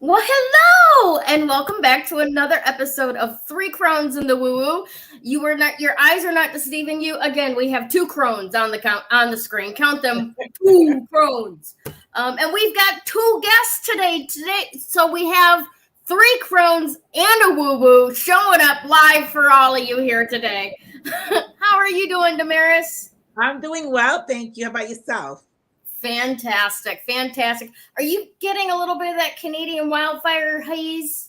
Well, hello, and welcome back to another episode of Three Crones in the Woo Woo. Your eyes are not deceiving you. Again, we have two crones on the screen. Count them, two crones. And we've got two guests today. So we have three crones and a woo woo showing up live for all of you here today. How are you doing, Damaris? I'm doing well, thank you. How about yourself? Fantastic. Are you getting a little bit of that Canadian wildfire haze?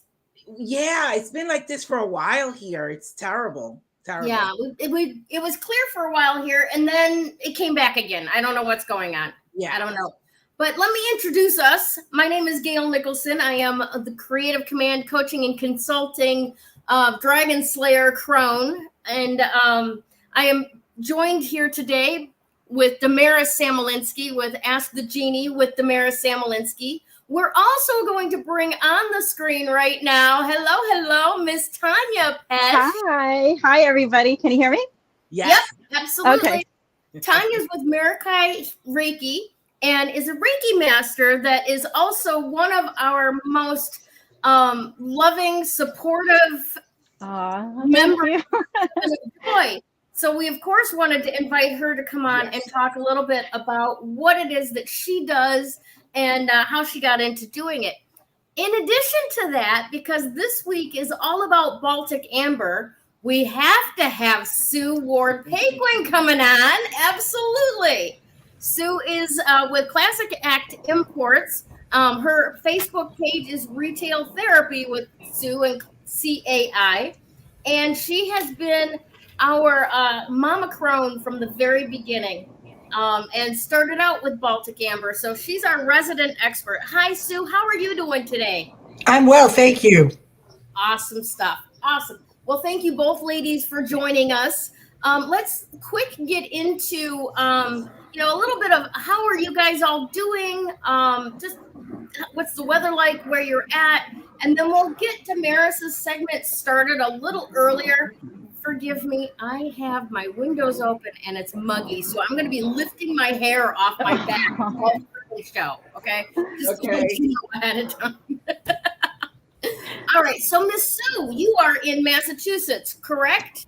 Yeah, it's been like this for a while here. It's terrible. Yeah, it was clear for a while here, and then it came back again. I don't know what's going on. Yeah, I don't know. But let me introduce us. My name is Gayle Nicholson. I am the Creative Command Coaching and Consulting Dragon Slayer Crone, and I am joined here today with Damaris Samolinski, with Ask the Genie with Damaris Samolinski. We're also going to bring on the screen right now. Hello, Miss Tanya Pesh. Hi, everybody. Can you hear me? Yes. Yep, absolutely. Okay. Tanya's with Mirakai Reiki and is a Reiki master that is also one of our most loving, supportive members. So we, of course, wanted to invite her to come on and talk a little bit about what it is that she does and how she got into doing it. In addition to that, because this week is all about Baltic Amber, we have to have Sue Ward-Paquin coming on. Absolutely. Sue is with Classic Act Imports. Her Facebook page is Retail Therapy with Sue and CAI. And she has been our Mama Crone from the very beginning, and started out with Baltic Amber. So she's our resident expert. Hi, Sue. How are you doing today? I'm well, thank you. Awesome stuff. Awesome. Well, thank you both ladies for joining us. Let's quick get into a little bit of how are you guys all doing? Just what's the weather like where you're at? And then we'll get Damaris's segment started a little earlier. Forgive me, I have my windows open and it's muggy, so I'm going to be lifting my hair off my back all through the show, okay? Just to let you know ahead of time. All right, so Miss Sue, you are in Massachusetts, correct?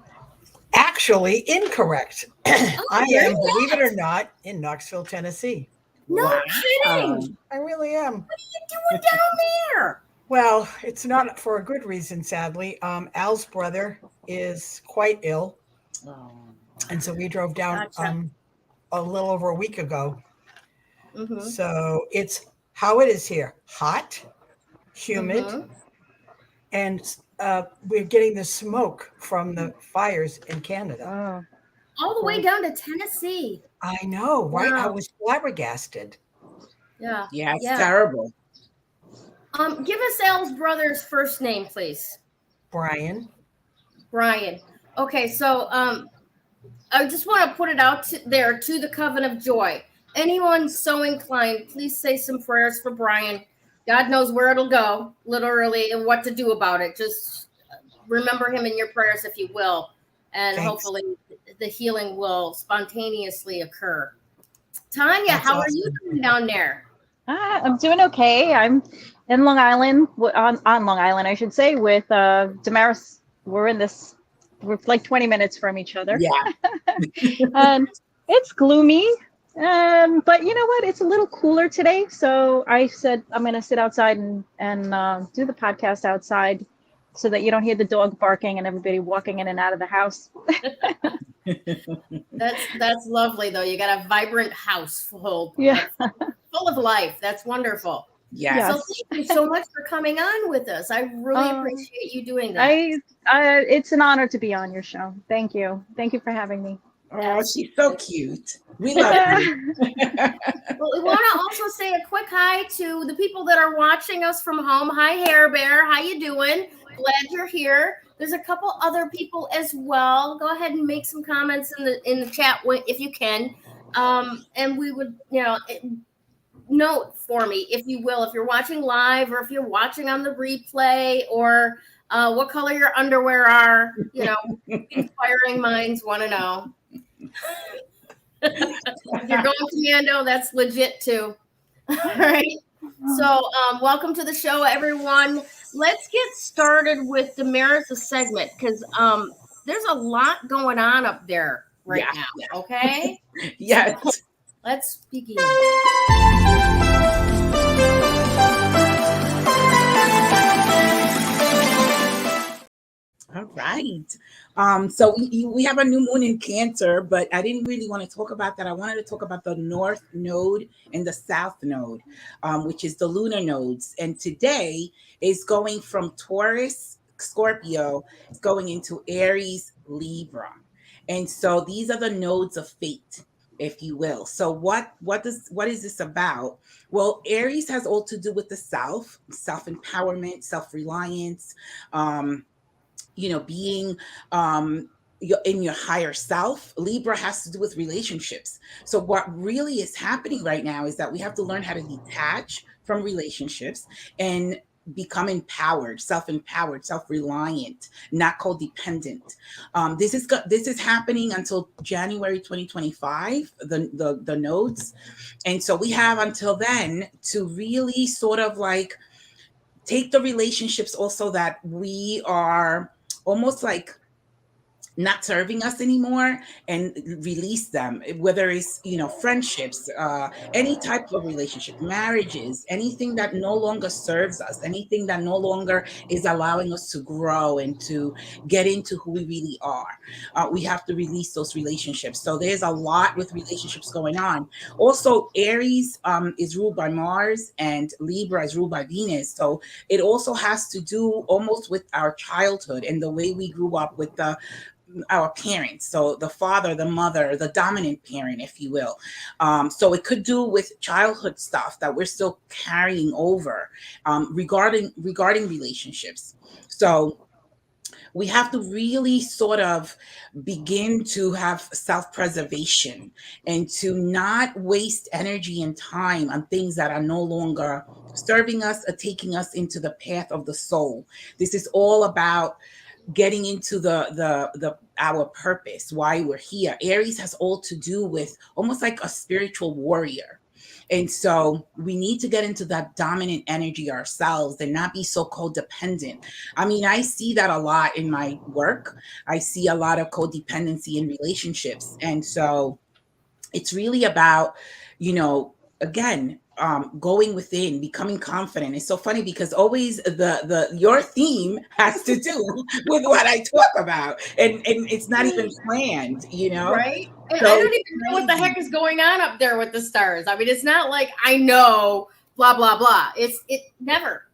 Actually, incorrect. I am, really? believe it or not, in Knoxville, Tennessee. No kidding. I really am. What are you doing down there? Well, it's not for a good reason, sadly. Al's brother is quite ill. And so we drove down a little over a week ago. Mm-hmm. So it's how it is here. Hot, humid, and we're getting the smoke from the fires in Canada. All the way down to Tennessee. I know, right? Wow. I was flabbergasted. Yeah. Yeah, it's terrible. Give us Al's brother's first name, please. Brian. Okay, so I just want to put it out there to the Coven of Joy. Anyone so inclined, please say some prayers for Brian. God knows where it'll go, literally, and what to do about it. Just remember him in your prayers, if you will, and hopefully the healing will spontaneously occur. Tanya, how are you doing down there? I'm doing okay. I'm in Long Island, on Long Island, I should say, with Damaris. We're like 20 minutes from each other. Yeah. And it's gloomy. But you know what? It's a little cooler today. So I said I'm going to sit outside and do the podcast outside so that you don't hear the dog barking and everybody walking in and out of the house. That's lovely, though. You got a vibrant house full of life. That's wonderful. Yes. So thank you so much for coming on with us. I really appreciate you doing that. It's an honor to be on your show. Thank you. Thank you for having me. Oh, she's so cute. We love you. Well, we want to also say a quick hi to the people that are watching us from home. Hi, Hair Bear. How you doing? Glad you're here. There's a couple other people as well. Go ahead and make some comments in the chat if you can. And we would, note for me, if you will, if you're watching live or if you're watching on the replay, or what color your underwear are. Inquiring minds want to know. If you're going commando, that's legit too. All right. So welcome to the show, everyone. Let's get started with Damaris' segment, because there's a lot going on up there right now. Okay. Yes. So, let's begin. All right. So we have a new moon in Cancer, but I didn't really want to talk about that. I wanted to talk about the North Node and the South Node, which is the lunar nodes. And today is going from Taurus, Scorpio, it's going into Aries, Libra. And so these are the nodes of fate, if you will. So what is this about? Well, Aries has all to do with the self-empowerment, self-reliance, being in your higher self. Libra has to do with relationships. So what really is happening right now is that we have to learn how to detach from relationships and become empowered, self-reliant, not codependent. This is happening until January 2025, the nodes. And so we have until then to really sort of like take the relationships also that we are almost like not serving us anymore and release them, whether it's friendships, any type of relationship, marriages, anything that no longer serves us, anything that no longer is allowing us to grow and to get into who we really are. We have to release those relationships. So there's a lot with relationships going on. Also, Aries is ruled by Mars and Libra is ruled by Venus. So it also has to do almost with our childhood and the way we grew up with our parents. So the father, the mother, the dominant parent, if you will. So it could do with childhood stuff that we're still carrying over regarding relationships. So we have to really sort of begin to have self-preservation and to not waste energy and time on things that are no longer serving us or taking us into the path of the soul. This is all about getting into our purpose, why we're here. Aries has all to do with almost like a spiritual warrior. And so we need to get into that dominant energy ourselves and not be so codependent. I mean, I see that a lot in my work. I see a lot of codependency in relationships. And so it's really about, again, going within, becoming confident. It's so funny because always your theme has to do with what I talk about, and it's not even planned, Right? And so I don't even know what the heck is going on up there with the stars. I mean, it's not like I know blah blah blah. It never.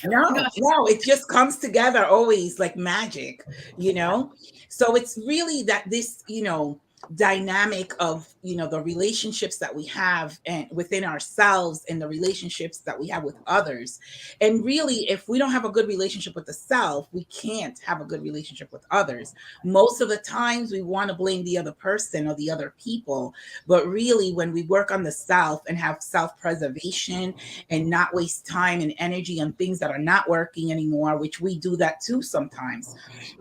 No, it just comes together always like magic, So it's really that this, dynamic of the relationships that we have and within ourselves and the relationships that we have with others. And really, if we don't have a good relationship with the self, we can't have a good relationship with others. Most of the times we want to blame the other person or the other people, but really when we work on the self and have self-preservation and not waste time and energy on things that are not working anymore, which we do that too sometimes.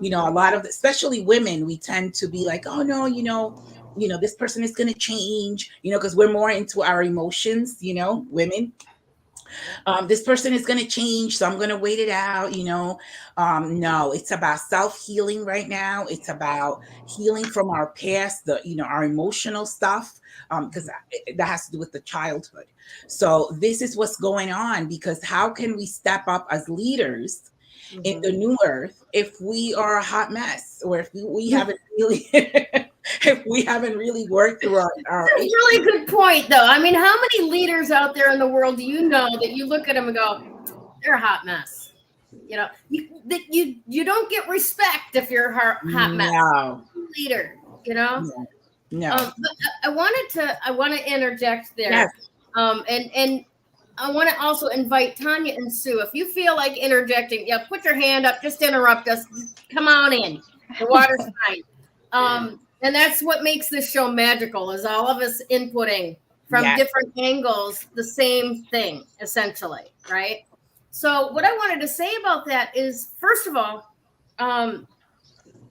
A lot of, especially women, we tend to be like, oh no, this person is going to change, because we're more into our emotions, women. This person is going to change, so I'm going to wait it out, no, it's about self-healing right now. It's about healing from our past, our emotional stuff, because that has to do with the childhood. So this is what's going on, because how can we step up as leaders in the new earth if we are a hot mess, or if we haven't really if we haven't really worked through our That's a really good point, though. I mean, how many leaders out there in the world do you know that you look at them and go, they're a hot mess? You don't get respect if you're a hot mess. No. Leader, Yeah. No. But I want to interject there. Yes. And I want to also invite Tanya and Sue. If you feel like interjecting, put your hand up. Just interrupt us. Come on in. The water's fine. And that's what makes this show magical, is all of us inputting from different angles the same thing, essentially, right? So what I wanted to say about that is, first of all,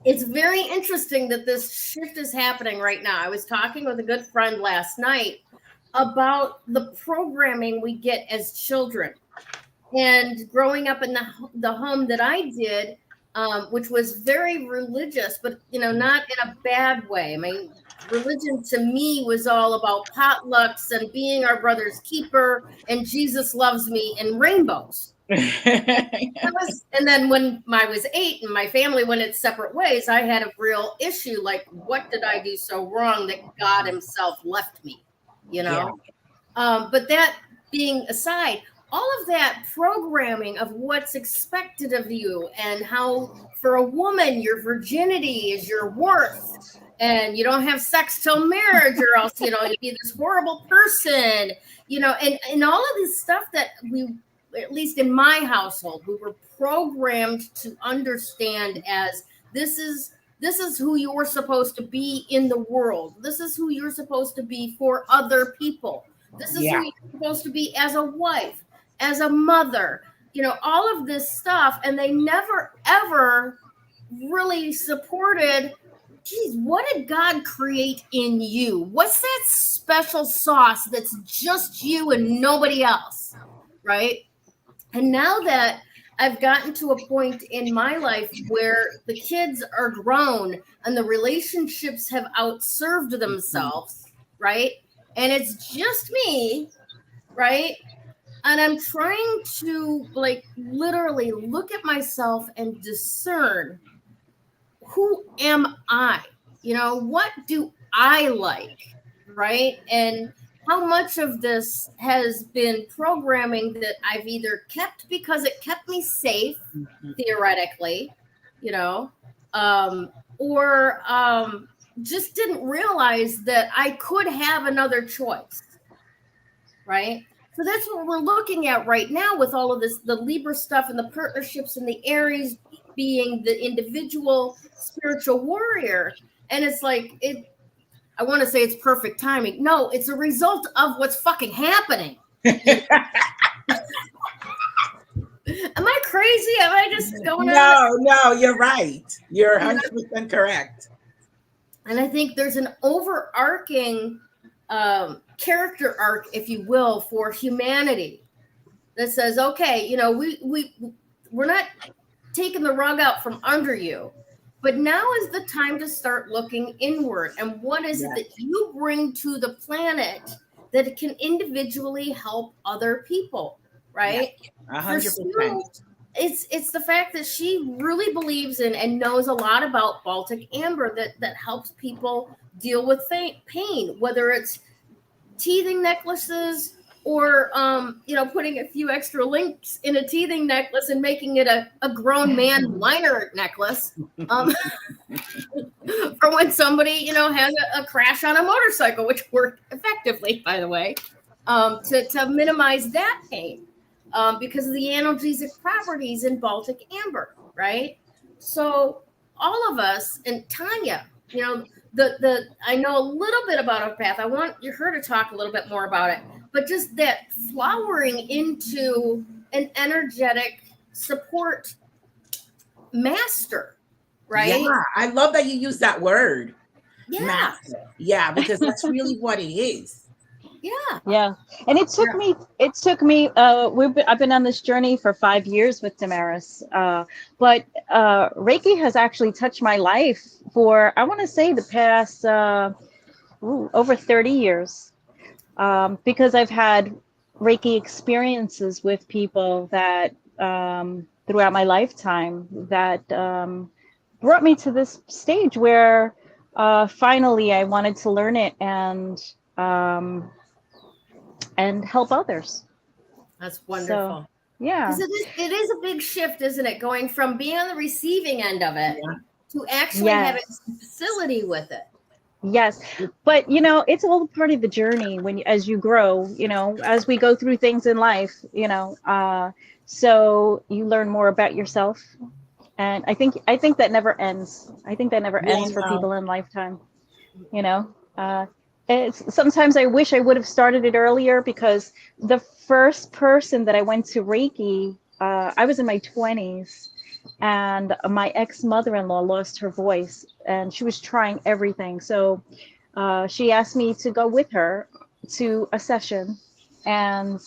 it's very interesting that this shift is happening right now. I was talking with a good friend last night about the programming we get as children. And growing up in the home that I did, which was very religious, but not in a bad way. I mean, religion to me was all about potlucks and being our brother's keeper and Jesus loves me and rainbows. And then when I was 8 and my family went its separate ways, I had a real issue. Like, what did I do so wrong that God himself left me? But that being aside, all of that programming of what's expected of you and how for a woman, your virginity is your worth and you don't have sex till marriage or else, you'd be this horrible person, and all of this stuff that we, at least in my household, we were programmed to understand as this is who you're supposed to be in the world. This is who you're supposed to be for other people. This is who you're supposed to be as a wife, as a mother, all of this stuff. And they never, ever really supported, geez, what did God create in you? What's that special sauce that's just you and nobody else, right? And now that I've gotten to a point in my life where the kids are grown and the relationships have outserved themselves, right? And it's just me, right? And I'm trying to literally look at myself and discern, who am I? What do I like, right? And how much of this has been programming that I've either kept because it kept me safe, theoretically, or just didn't realize that I could have another choice, right? So that's what we're looking at right now with all of this, the Libra stuff and the partnerships and the Aries being the individual spiritual warrior. And it's like, I want to say it's perfect timing. No, it's a result of what's fucking happening. Am I crazy? Am I just going on? No, you're right. You're 100% correct. And I think there's an overarching character arc, if you will, for humanity that says, okay, we're not taking the rug out from under you. But now is the time to start looking inward. And what is it that you bring to the planet that can individually help other people, right? 100%. It's the fact that she really believes in and knows a lot about Baltic amber that helps people deal with pain, whether it's teething necklaces or putting a few extra links in a teething necklace and making it a grown man liner necklace for when somebody has a crash on a motorcycle, which worked effectively, by the way, to minimize that pain because of the analgesic properties in Baltic amber, right? So all of us, and Tanya, I know a little bit about her path. I want her to talk a little bit more about it. But just that flowering into an energetic support master, right? Yeah, I love that you use that word. Yeah. Master. Yeah, because that's really what it is. Yeah. And it took me, I've been on this journey for 5 years with Damaris. But Reiki has actually touched my life for, I want to say, the past over 30 years. Because I've had Reiki experiences with people that throughout my lifetime that brought me to this stage where finally I wanted to learn it and help others. That's wonderful. So, yeah. Because it is a big shift, isn't it? Going from being on the receiving end of it to actually having some facility with it. Yes, but it's all part of the journey as you grow, as we go through things in life, so you learn more about yourself. And I think that never ends. I think that never ends for people in lifetime, sometimes I wish I would have started it earlier, because the first person that I went to Reiki, I was in my 20s, and my ex-mother-in-law lost her voice, and she was trying everything. So she asked me to go with her to a session, and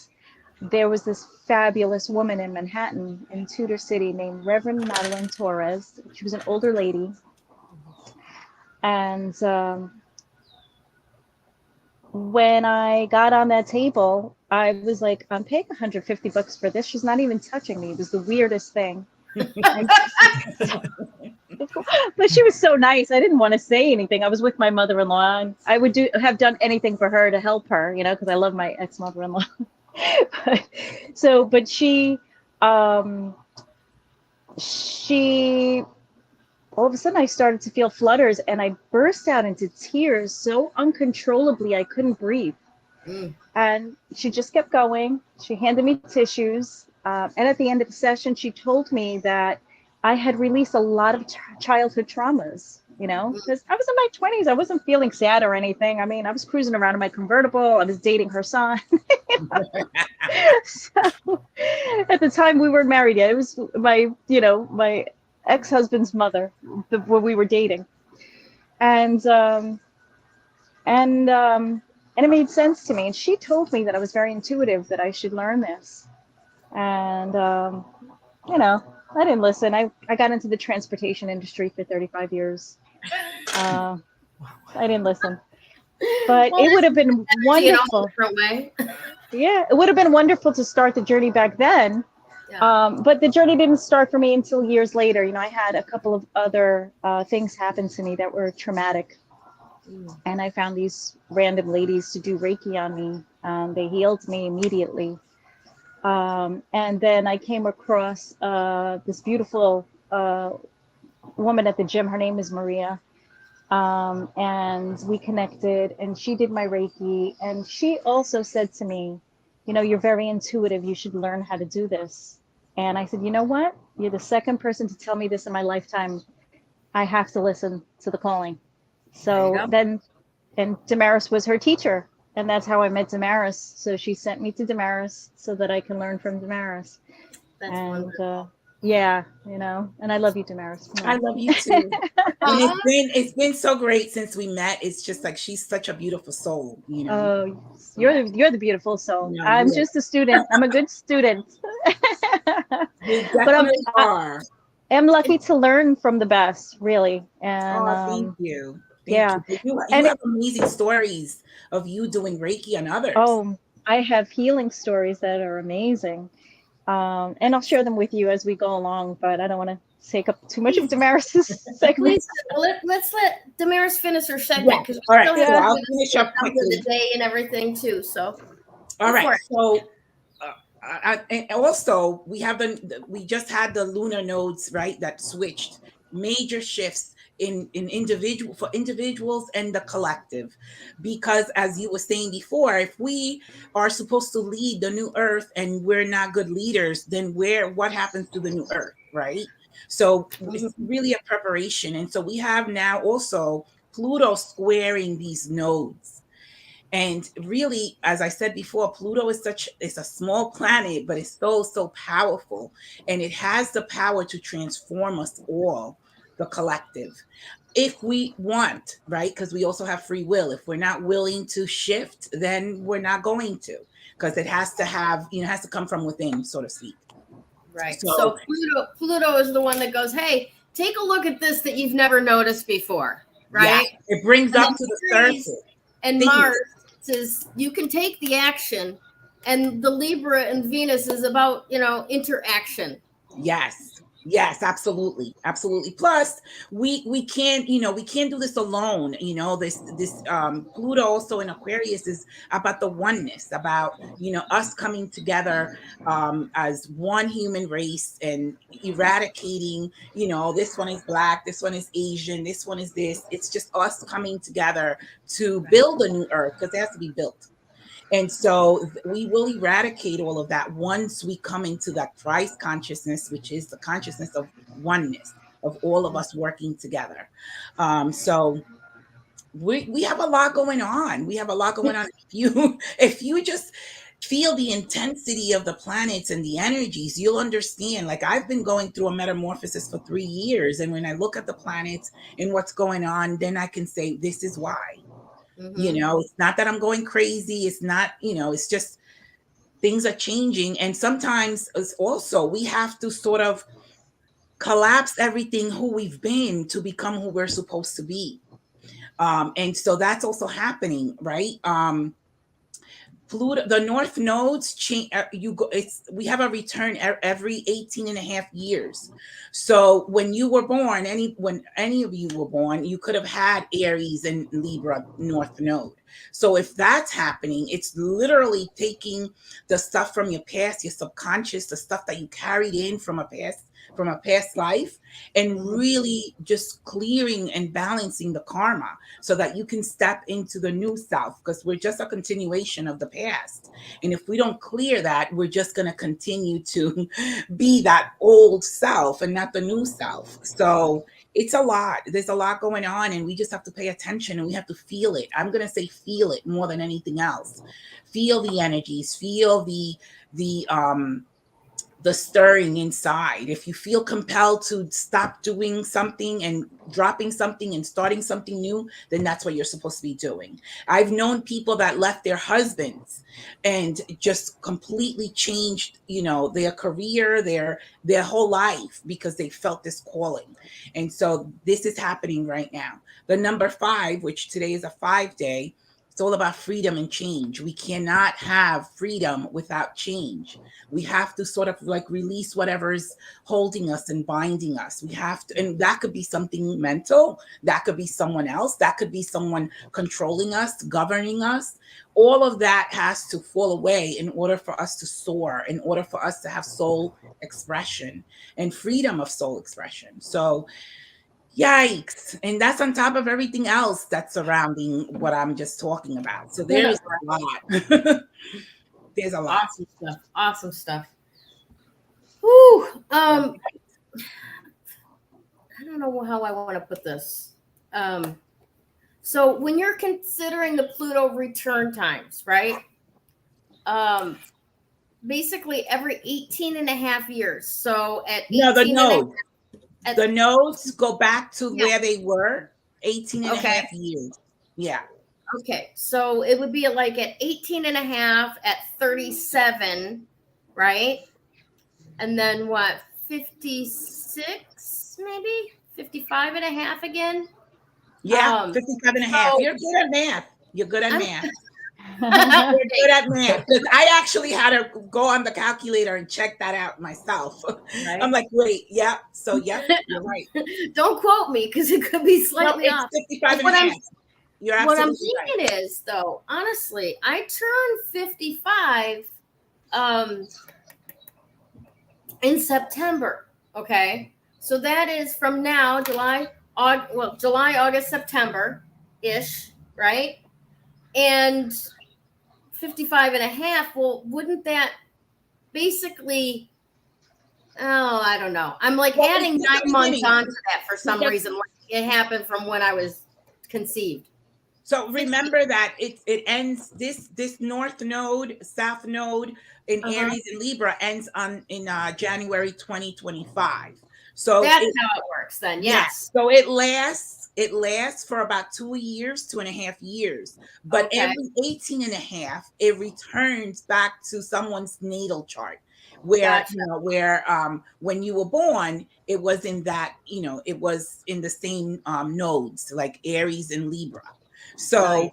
there was this fabulous woman in Manhattan, in Tudor City, named Reverend Madeline Torres. She was an older lady, and when I got on that table, I was like, I'm paying $150 for this. She's not even touching me. It was the weirdest thing. But she was so nice. I didn't want to say anything. I was with my mother-in-law, and I would have done anything for her to help her, because I love my ex-mother-in-law. But she all of a sudden I started to feel flutters, and I burst out into tears so uncontrollably I couldn't breathe. And she just kept going. She handed me tissues. And at the end of the session, she told me that I had released a lot of childhood traumas, because I was in my 20s. I wasn't feeling sad or anything. I mean, I was cruising around in my convertible. I was dating her son. So at the time, we weren't married yet. It was my ex-husband's mother when we were dating. And it made sense to me. And she told me that I was very intuitive, that I should learn this. And, I didn't listen. I got into the transportation industry for 35 years. I didn't listen. But it would have been wonderful. Yeah, it would have been wonderful to start the journey back then. Yeah. But the journey didn't start for me until years later. I had a couple of other things happen to me that were traumatic. And I found these random ladies to do Reiki on me. They healed me immediately. And then I came across this beautiful woman at the gym. Her name is Maria. And we connected, and she did my Reiki. And she also said to me, you're very intuitive. You should learn how to do this. And I said, you know what? You're the second person to tell me this in my lifetime. I have to listen to the calling. So then, and Damaris was her teacher. And that's how I met Damaris. So she sent me to Damaris so that I can learn from Damaris. That's wonderful. And I love you, Damaris. I love you too. And it's been so great since we met. It's just like, she's such a beautiful soul, Oh, you're the beautiful soul. No, I'm just a student. I'm a good student. You definitely are. I'm lucky to learn from the best, really. And thank you. Thank you. You have amazing stories of you doing Reiki on others. Oh, I have healing stories that are amazing. And I'll share them with you as we go along, but I don't want to take up too much of Damaris's segment. Let's let Damaris finish her segment, because all right, so I'll finish up quickly. The day and everything too. So, all right. So, and also we just had the lunar nodes, right? That switched, major shifts in individuals and the collective, because as you were saying before, if we are supposed to lead the new earth and we're not good leaders, then what happens to the new earth, right? So it's really a preparation. And so we have now also Pluto squaring these nodes. And really, as I said before, Pluto is it's a small planet, but it's so powerful, and it has the power to transform us all, the collective, if we want, right? Because we also have free will. If we're not willing to shift, then we're not going to, because it has to has to come from within, so to speak. Right. So Pluto is the one that goes, hey, take a look at this that you've never noticed before, right? Yeah, it brings up to the surface. And Mars says you can take the action, and the Libra and Venus is about interaction. Yes. Yes, absolutely. Absolutely. Plus, we can't, we can't do this alone. This Pluto also in Aquarius is about the oneness, about, us coming together as one human race and eradicating, this one is black, this one is Asian, this one is this. It's just us coming together to build a new earth because it has to be built. And so we will eradicate all of that once we come into that Christ consciousness, which is the consciousness of oneness, of all of us working together. So we have a lot going on. We have a lot going on. If you just feel the intensity of the planets and the energies, you'll understand. Like, I've been going through a metamorphosis for 3 years. And when I look at the planets and what's going on, then I can say, this is why. It's not that I'm going crazy. It's not, it's just things are changing. And sometimes it's also, we have to sort of collapse everything who we've been to become who we're supposed to be. And so that's also happening, right? Pluto, the north nodes change. We have a return every 18 and a half years. So when you were born, when any of you were born, you could have had Aries and Libra north node. So if that's happening, it's literally taking the stuff from your past, your subconscious, the stuff that you carried in from a past life, and really just clearing and balancing the karma so that you can step into the new self, because we're just a continuation of the past. And if we don't clear that, we're just going to continue to be that old self and not the new self. So it's a lot. There's a lot going on, and we just have to pay attention, and we have to feel it. I'm going to say feel it more than anything else. Feel the energies, feel the stirring inside. If you feel compelled to stop doing something and dropping something and starting something new, then that's what you're supposed to be doing. I've known people that left their husbands and just completely changed, their career, their whole life, because they felt this calling. And so this is happening right now. The number 5, which today is a 5-day, it's all about freedom and change. We cannot have freedom without change. We have to sort of like release whatever is holding us and binding us. We have to, and that could be something mental. That could be someone else. That could be someone controlling us, governing us. All of that has to fall away in order for us to soar, in order for us to have soul expression and freedom of soul expression. So, yikes. And that's on top of everything else that's surrounding what I'm just talking about. So there's a lot. There's a lot. Awesome stuff. Whew. I don't know how I want to put this. So when you're considering the Pluto return times, right? Basically every 18 and a half years. So at 18 the nodes go back to where they were 18 and a half years. Yeah. Okay. So it would be like at 18 and a half at 37, right? And then what, 56, maybe 55 and a half again? Yeah, 55 and a half. You're good at math. You're good at math. You're good at math. Because I actually had to go on the calculator and check that out myself. Right? I'm like, wait, yeah. So, yeah, you're right. Don't quote me because it could be slightly off. 55 and a half. You're absolutely what I'm thinking is, though, honestly, I turned 55 in September. Okay. So that is from now, July, August, September-ish, right? And 55 and a half, well, wouldn't that basically, I don't know. I'm like adding 9 months onto that for some reason. Like it happened from when I was conceived. So remember that it ends, this North Node, South Node in Aries and Libra ends in January 2025 So that's how it works then. Yes. So it lasts for about 2 years, 2.5 years. But every 18 and a half, it returns back to someone's natal chart. Where when you were born, it was in that, it was in the same nodes, like Aries and Libra. So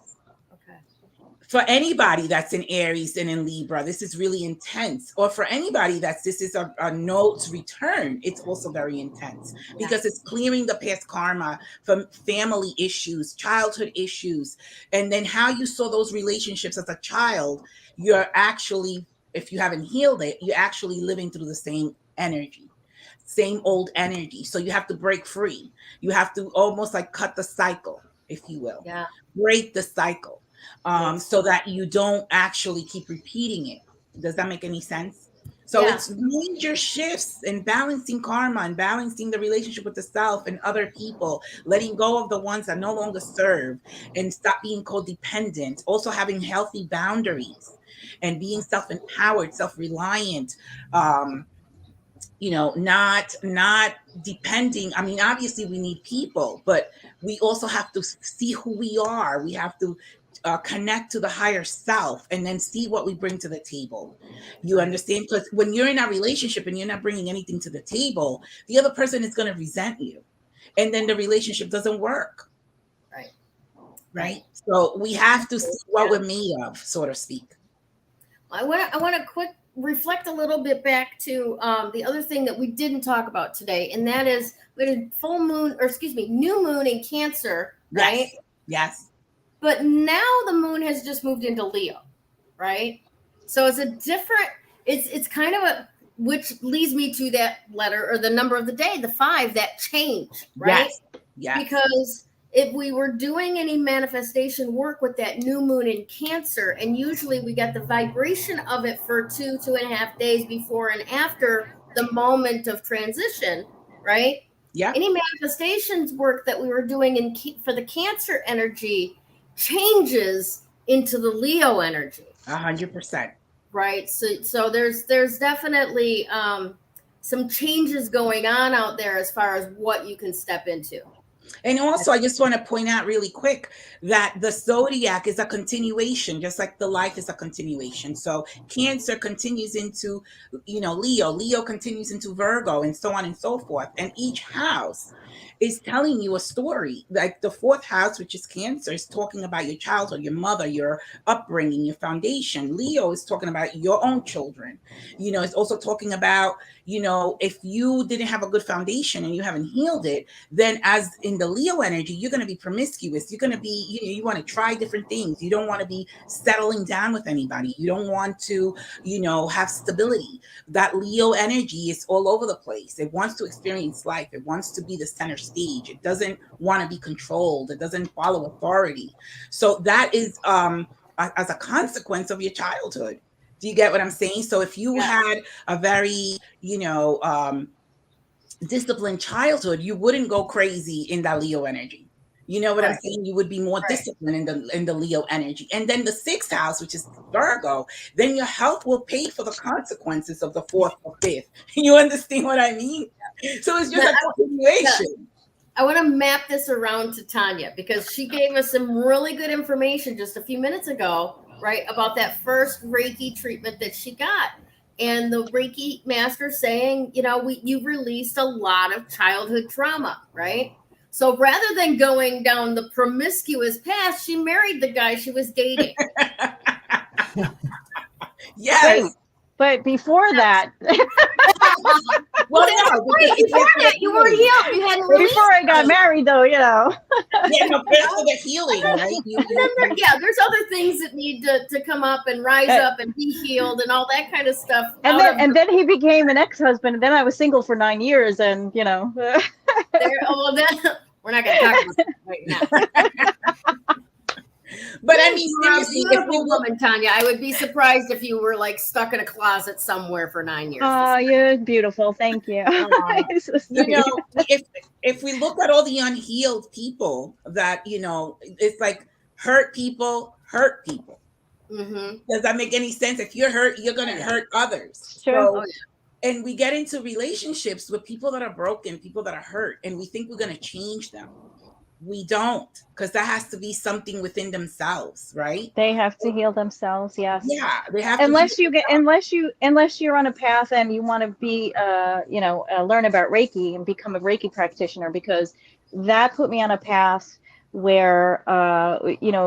For anybody that's in Aries and in Libra, this is really intense. Or for anybody this is a note's return, it's also very intense because it's clearing the past karma from family issues, childhood issues, and then how you saw those relationships as a child. You're actually, if you haven't healed it, you're actually living through the same energy, same old energy. So you have to break free. You have to almost like cut the cycle, if you will. Yeah. Break the cycle. So that you don't actually keep repeating it. Does that make any sense? So it's major shifts in balancing karma and balancing the relationship with the self and other people, letting go of the ones that no longer serve and stop being codependent. Also having healthy boundaries and being self-empowered, self-reliant, not depending. I mean, obviously we need people, but we also have to see who we are. We have to connect to the higher self and then see what we bring to the table. You understand? Because when you're in a relationship and you're not bringing anything to the table, the other person is going to resent you. And then the relationship doesn't work. Right. So we have to see what we're made of, so to speak. I want to quick reflect a little bit back to the other thing that we didn't talk about today. And that is we had a new moon in Cancer, right? Yes. But now the moon has just moved into Leo, right? So it's it's kind of which leads me to that letter or the number of the day, the 5, that change, right? Yes. Because if we were doing any manifestation work with that new moon in Cancer, and usually we got the vibration of it for 2.5 days before and after the moment of transition, right? Yeah. Any manifestations work that we were doing for the Cancer energy changes into the Leo energy. 100%. Right. So there's definitely some changes going on out there as far as what you can step into. And also, I just want to point out really quick that the zodiac is a continuation, just like the life is a continuation. So Cancer continues into, Leo continues into Virgo, and so on and so forth. And each house is telling you a story. Like the 4th house, which is Cancer, is talking about your childhood, your mother, your upbringing, your foundation. Leo is talking about your own children. It's also talking about, if you didn't have a good foundation and you haven't healed it, then as in the Leo energy, you're going to be promiscuous. You're going to be, you want to try different things. You don't want to be settling down with anybody. You don't want to, have stability. That Leo energy is all over the place. It wants to experience life. It wants to be the center stage. It doesn't want to be controlled. It doesn't follow authority. So that is as a consequence of your childhood. Do you get what I'm saying? So if you had a very, disciplined childhood, you wouldn't go crazy in that Leo energy. You know what I'm saying? You would be more disciplined in the Leo energy. And then the 6th house, which is Virgo, then your health will pay for the consequences of the 4th or 5th. You understand what I mean? So it's just a continuation. I want to map this around to Tanya because she gave us some really good information just a few minutes ago, right, about that first Reiki treatment that she got. And the Reiki master saying, you've released a lot of childhood trauma, right? So rather than going down the promiscuous path, she married the guy she was dating. Yes. But before that, well, before that, you weren't healed. You hadn't released. Before I got married, though, Yeah, no, after the healing, right? There's other things that need to come up and rise up and be healed and all that kind of stuff. And then he became an ex-husband. And then I was single for 9 years, and we're not going to talk about that right now. But I mean, seriously, if we woman, Tanya, I would be surprised if you were like stuck in a closet somewhere for 9 years. Oh, you're beautiful. Thank you. If we look at all the unhealed people that, it's like hurt people. Mm-hmm. Does that make any sense? If you're hurt, you're going to hurt others. Sure. And we get into relationships with people that are broken, people that are hurt, and we think we're going to change them. We don't, because that has to be something within themselves, right? They have to heal themselves. Yes. Yeah, they have. Unless you're on a path and you want to be, learn about Reiki and become a Reiki practitioner, because that put me on a path where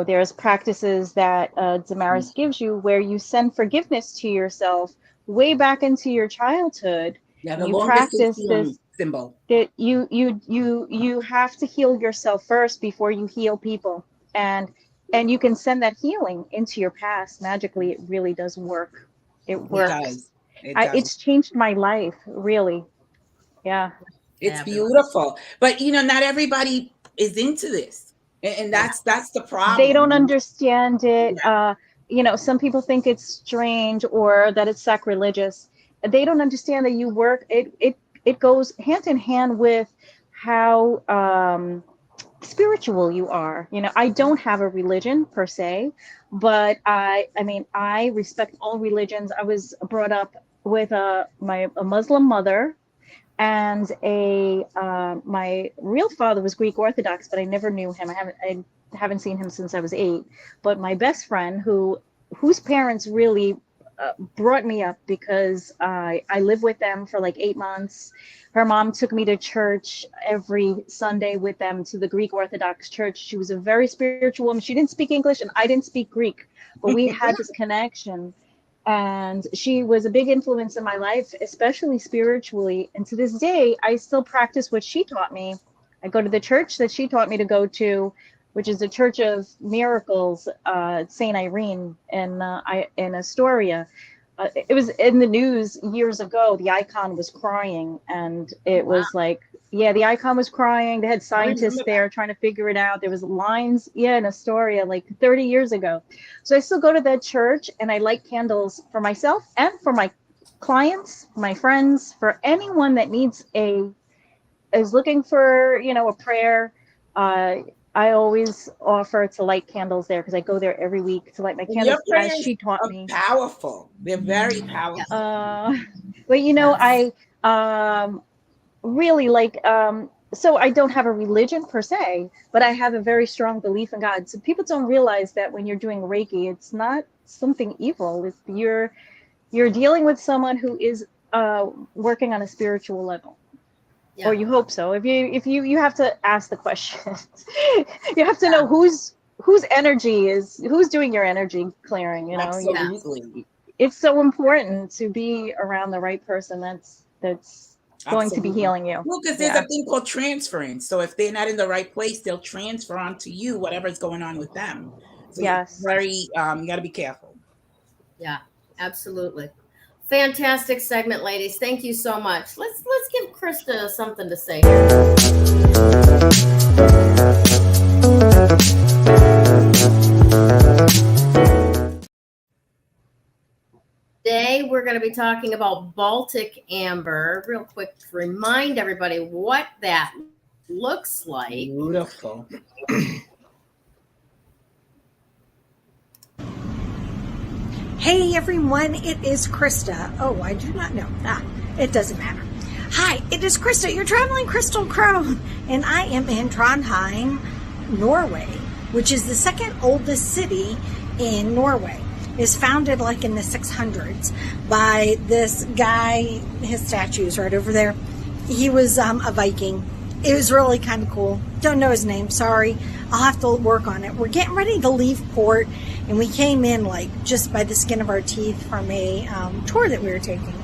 there's practices that Damaris gives you where you send forgiveness to yourself way back into your childhood. Yeah, the you longest practice this symbol. That you have to heal yourself first before you heal people, and you can send that healing into your past magically. It really does work. It works. It does. It's changed my life, really. Yeah. It's beautiful. But not everybody is into this. And that's the problem. They don't understand it. Yeah. Some people think it's strange or that it's sacrilegious. They don't understand that you work. It goes hand in hand with how spiritual you are. I don't have a religion per se, but I respect all religions. I was brought up with a Muslim mother, and my real father was Greek Orthodox, but I never knew him. I haven't seen him since I was 8. But my best friend, whose parents really brought me up, because I lived with them for like 8 months. Her mom took me to church every Sunday with them, to the Greek Orthodox church. She was a very spiritual woman. She didn't speak English and I didn't speak Greek, but we had this connection. And she was a big influence in my life, especially spiritually. And to this day, I still practice what she taught me. I go to the church that she taught me to go to, which is the Church of Miracles, St. Irene in Astoria. It was in the news years ago. The icon was crying, and it was like, the icon was crying. They had scientists there trying to figure it out. There was lines, in Astoria, like 30 years ago. So I still go to that church, and I light candles for myself and for my clients, my friends, for anyone that is looking for, a prayer. I always offer to light candles there, because I go there every week to light my candles as she taught me. Powerful. They're very powerful. But I really like, so I don't have a religion per se, but I have a very strong belief in God. So people don't realize that when you're doing Reiki, it's not something evil. You're dealing with someone who is working on a spiritual level. Yeah. Or you hope so. If you have to ask the questions, you have to know whose energy who's doing your energy clearing. Absolutely. It's so important to be around the right person that's going to be healing you. Well, because there's a thing called transference. So if they're not in the right place, they'll transfer onto you whatever's going on with them. So yes, you got to be careful. Yeah, absolutely. Fantastic segment, ladies. Thank you so much. Let's give Krista something to say here. Today, we're going to be talking about Baltic amber. Real quick, to remind everybody what that looks like. Beautiful. Hey everyone, it is Krista. Oh, I do not know. It doesn't matter. Hi, it is Krista, your traveling crystal crone, and I am in Trondheim, Norway, which is the second oldest city in Norway. It's founded like in the 600s by this guy. His statue is right over there. He was a Viking. It was really kind of cool. Don't know his name, sorry. I'll have to work on it. We're getting ready to leave port, and we came in like just by the skin of our teeth from a tour that we were taking.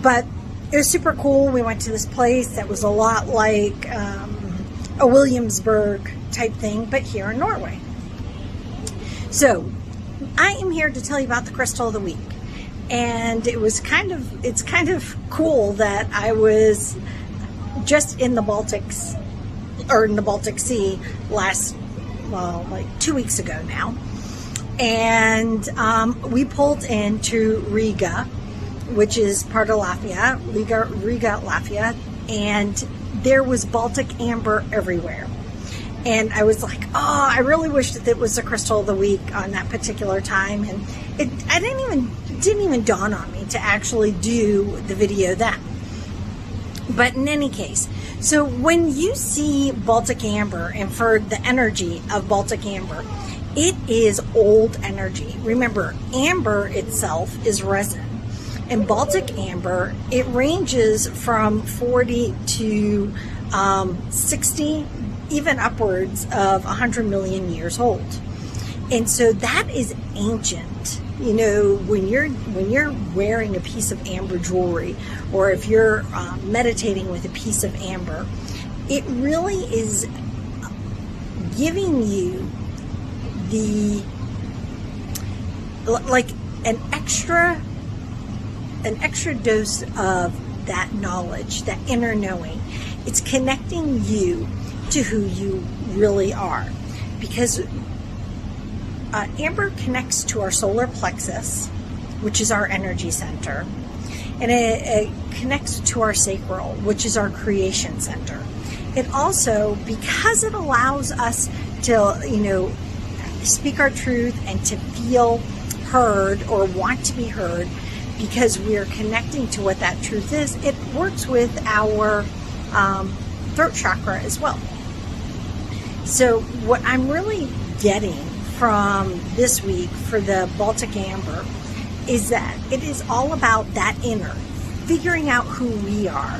But it was super cool. We went to this place that was a lot like a Williamsburg type thing, but here in Norway. So I am here to tell you about the crystal of the week. And it's kind of cool that I was just in the Baltics, or in the Baltic Sea like 2 weeks ago now. And we pulled into Riga, which is part of Latvia, Riga, Latvia, and there was Baltic amber everywhere. And I was like, oh, I really wish that it was the crystal of the week on that particular time. And it didn't even dawn on me to actually do the video then. But in any case, so when you see Baltic amber, and for the energy of Baltic amber, it is old energy. Remember, amber itself is resin. And Baltic amber, it ranges from 40 to 60, even upwards of 100 million years old. And so that is ancient. You know, when you're wearing a piece of amber jewelry, or if you're meditating with a piece of amber, it really is giving you like an extra dose of that knowledge, that inner knowing. It's connecting you to who you really are, because amber connects to our solar plexus, which is our energy center, and it connects to our sacral, which is our creation center. It also, because it allows us to, you know, speak our truth and to feel heard or want to be heard, because we're connecting to what that truth is, it works with our throat chakra as well. So what I'm really getting from this week for the Baltic Amber is that it is all about that inner, figuring out who we are,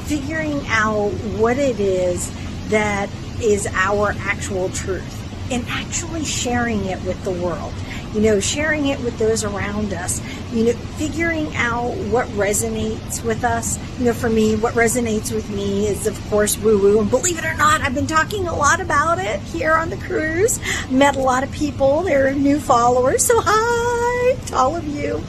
figuring out what it is that is our actual truth, and actually sharing it with the world. You know, sharing it with those around us, you know, figuring out what resonates with us. You know, for me, what resonates with me is, of course, woo-woo. And believe it or not, I've been talking a lot about it here on the cruise. Met a lot of people. They're new followers. So hi to all of you.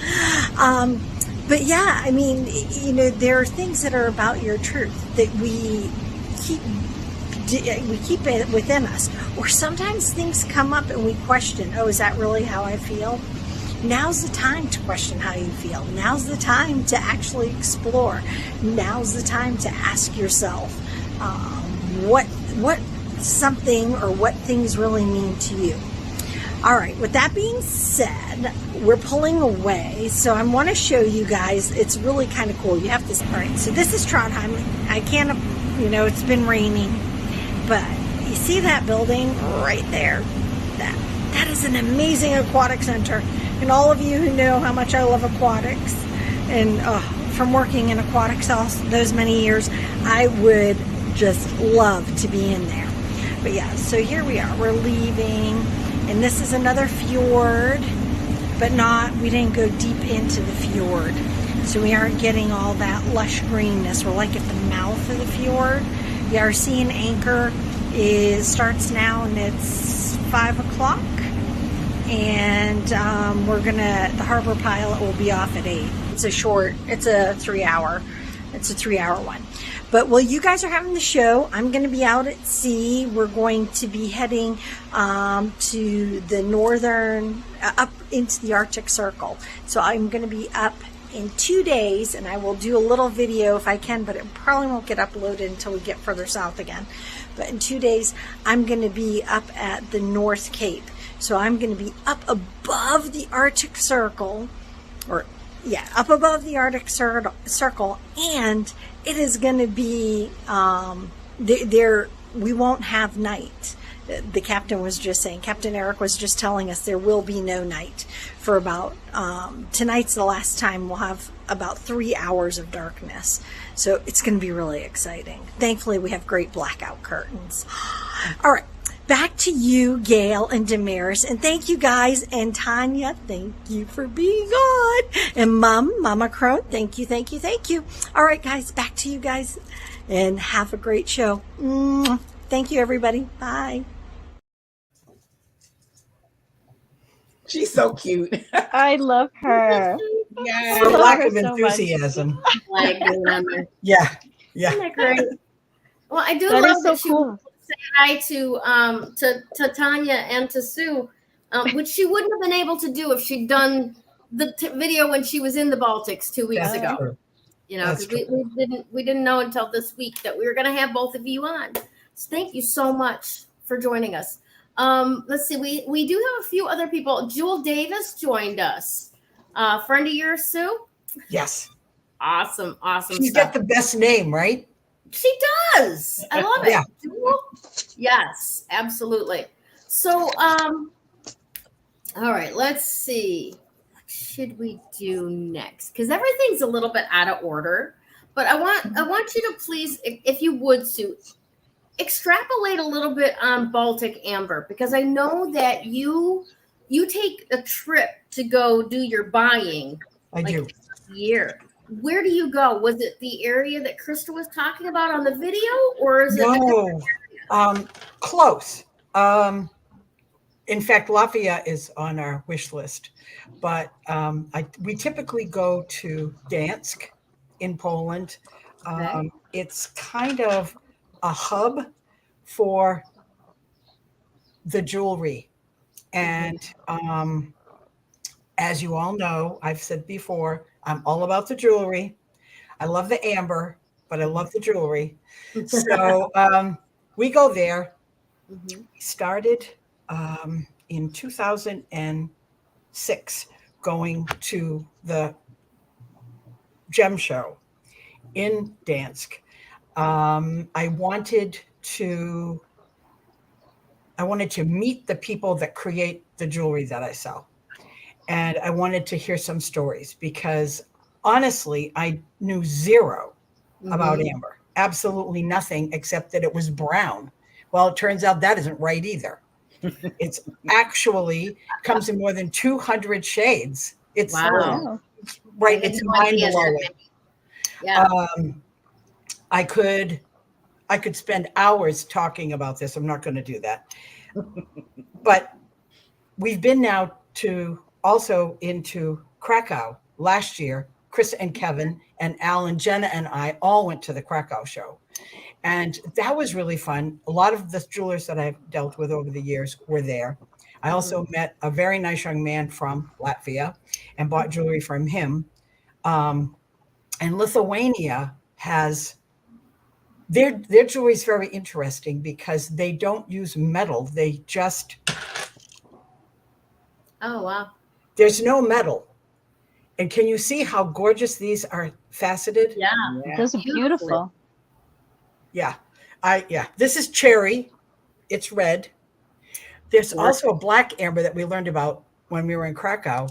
But yeah, I mean, you know, there are things that are about your truth that we keep it within us. Or sometimes things come up and we question, oh, is that really how I feel? Now's the time to question how you feel. Now's the time to actually explore. Now's the time to ask yourself what something or what things really mean to you. All right, with that being said, we're pulling away, so I want to show you guys. It's really kind of cool. You have to. All right, so this is Trondheim. I can't, you know, it's been raining. But you see that building right there? That is an amazing aquatic center. And all of you who know how much I love aquatics, and from working in aquatics all those many years, I would just love to be in there. But yeah, so here we are. We're leaving. And this is another fjord, but we didn't go deep into the fjord. So we aren't getting all that lush greenness. We're like at the mouth of the fjord. Yeah, our sea and anchor starts now, and it's 5 o'clock. And the harbor pilot will be off at 8. It's a 3-hour one. But while you guys are having the show, I'm going to be out at sea. We're going to be heading to the northern, up into the Arctic Circle. So I'm going to be up in 2 days, and I will do a little video if I can, but it probably won't get uploaded until we get further south again. But in 2 days, I'm going to be up at the North Cape. So I'm going to be up above the Arctic Circle, up above the Arctic Circle, and it is going to be, we won't have night. The captain was just saying, Captain Eric was just telling us there will be no night for about, tonight's the last time we'll have about 3 hours of darkness. So it's going to be really exciting. Thankfully, we have great blackout curtains. All right. Back to you, Gayle and Damaris. And thank you guys. And Tanya, thank you for being on. And Mama Crone, thank you. All right, guys, back to you guys. And have a great show. Thank you, everybody. Bye. She's so cute. I love her. Yeah. For lack of so enthusiasm. Like, Yeah. isn't that great? Well, I do That love is so that she cool. say hi to Tanya and to Sue, which she wouldn't have been able to do if she'd done the video when she was in the Baltics 2 weeks That's ago. true. You know, because we didn't know until this week that we were going to have both of you on. So thank you so much for joining us. Let's see, we do have a few other people. Jewel Davis joined us. Friend of yours, Sue? Yes. Awesome She's stuff. got the best name, right? She does. I love it. Yeah. Jewel? Yes, absolutely. So, all right, let's see. What should we do next? Because everything's a little bit out of order. But I want you to please, if you would, Sue, extrapolate a little bit on Baltic amber, because I know that you take a trip to go do your buying. I do. This year. Where do you go? Was it the area that Krista was talking about on the video, or is it close? In fact, Latvia is on our wish list, but we typically go to Gdansk in Poland. Okay. It's kind of a hub for the jewelry. And as you all know, I've said before, I'm all about the jewelry. I love the amber, but I love the jewelry. So we go there. We started in 2006 going to the gem show in Gdansk. I wanted to meet the people that create the jewelry that I sell. And I wanted to hear some stories because honestly, I knew zero about amber, absolutely nothing except that it was brown. Well, it turns out that isn't right either. It's actually comes in more than 200 shades. It's wow. Right. It's mind blowing. Yeah. I could spend hours talking about this. I'm not going to do that. But we've been now also into Krakow last year. Chris and Kevin and Al and Jenna and I all went to the Krakow show. And that was really fun. A lot of the jewelers that I've dealt with over the years were there. I also met a very nice young man from Latvia and bought jewelry from him. And Lithuania has their jewelry is very interesting because they don't use metal. They just oh wow. There's no metal. And can you see how gorgeous these are faceted? Yeah. Those are beautiful. Yeah. This is cherry. It's red. There's also a black amber that we learned about when we were in Krakow.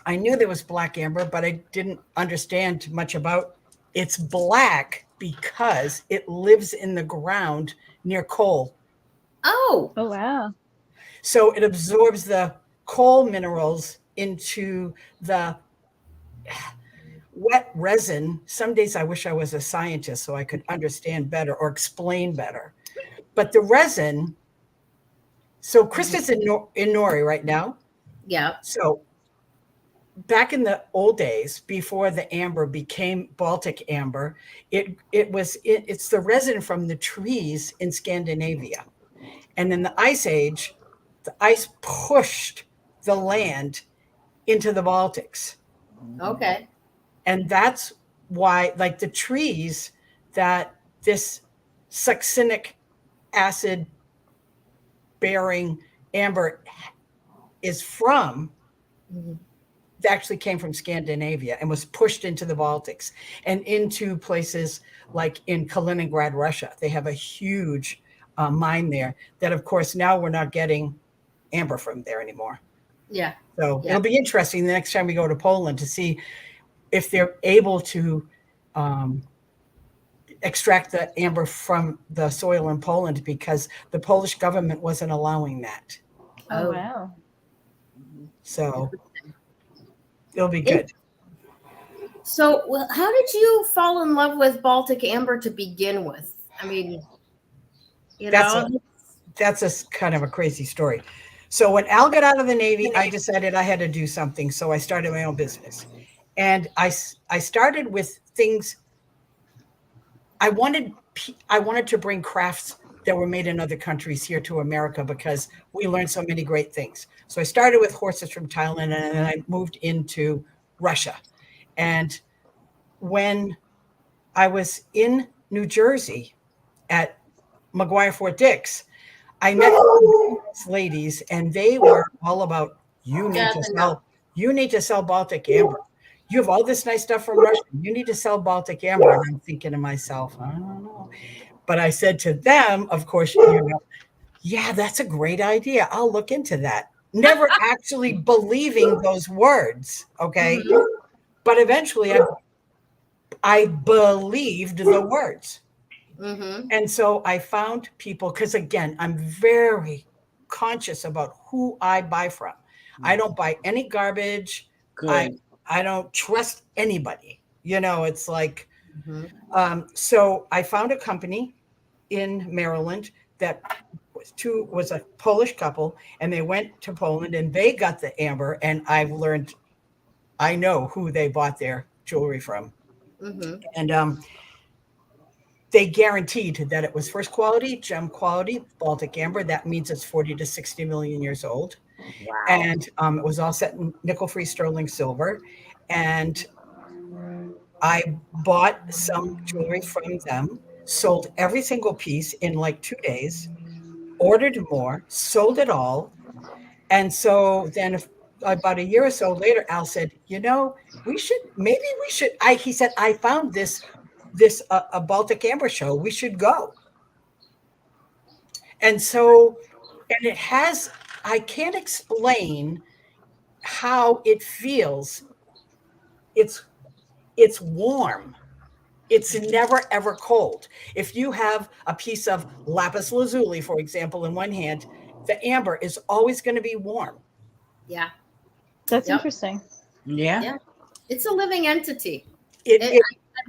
I knew there was black amber, but I didn't understand much about it's black because it lives in the ground near coal. Oh wow. So it absorbs the coal minerals into the wet resin. Some days I wish I was a scientist so I could understand better or explain better. But the resin, so Krista's in Nori right now. yeah. So back in the old days, before the amber became Baltic amber, it's the resin from the trees in Scandinavia. And in the Ice Age, the ice pushed the land into the Baltics. Okay. And that's why, like the trees that this succinic acid bearing amber is from, actually came from Scandinavia and was pushed into the Baltics and into places like in Kaliningrad, Russia. They have a huge mine there that, of course, now we're not getting amber from there anymore. Yeah. So it'll be interesting the next time we go to Poland to see if they're able to extract the amber from the soil in Poland, because the Polish government wasn't allowing that. Oh, wow. So it'll be good. So, well, how did you fall in love with Baltic amber to begin with? I mean, that's a kind of a crazy story. So when Al got out of the Navy, I decided I had to do something. So I started my own business. And I started with things. I wanted to bring crafts that were made in other countries here to America because we learned so many great things. So I started with horses from Thailand, and then I moved into Russia. And when I was in New Jersey at McGuire Fort Dix, I met these ladies, and they were all about, you need to sell Baltic amber. You have all this nice stuff from Russia. You need to sell Baltic amber. And I'm thinking to myself, I don't know. But I said to them, of course, yeah, that's a great idea. I'll look into that. Never actually believing those words. Okay. But eventually I believed the words. Mm-hmm. And so I found people, because again, I'm very conscious about who I buy from. I don't buy any garbage. Good. I don't trust anybody. It's like, Mm-hmm. so I found a company in Maryland that was a Polish couple, and they went to Poland and they got the amber. And I know who they bought their jewelry from. Mm-hmm. And they guaranteed that it was first quality, gem quality, Baltic amber. That means it's 40 to 60 million years old. Wow. And it was all set in nickel-free sterling silver. And I bought some jewelry from them, sold every single piece in like 2 days, ordered more, sold it all. And so then about a year or so later, Al said, we should, he said, I found this a Baltic Amber show. We should go. And so, and I can't explain how it feels. It's warm. It's never, ever cold. If you have a piece of lapis lazuli, for example, in one hand, the amber is always going to be warm. Yeah. That's interesting. Yeah. It's a living entity. I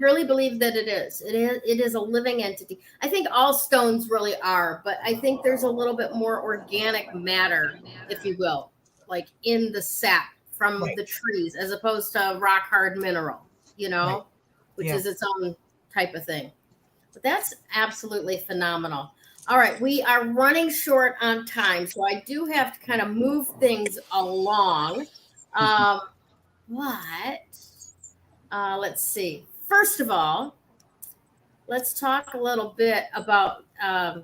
really believe that it is. It is a living entity. I think all stones really are, but I think there's a little bit more organic matter, if you will, like in the sap from the trees, as opposed to rock hard mineral, which is its own type of thing. But that's absolutely phenomenal. All right, we are running short on time, so I do have to kind of move things along. Let's see. First of all, let's talk a little bit about, I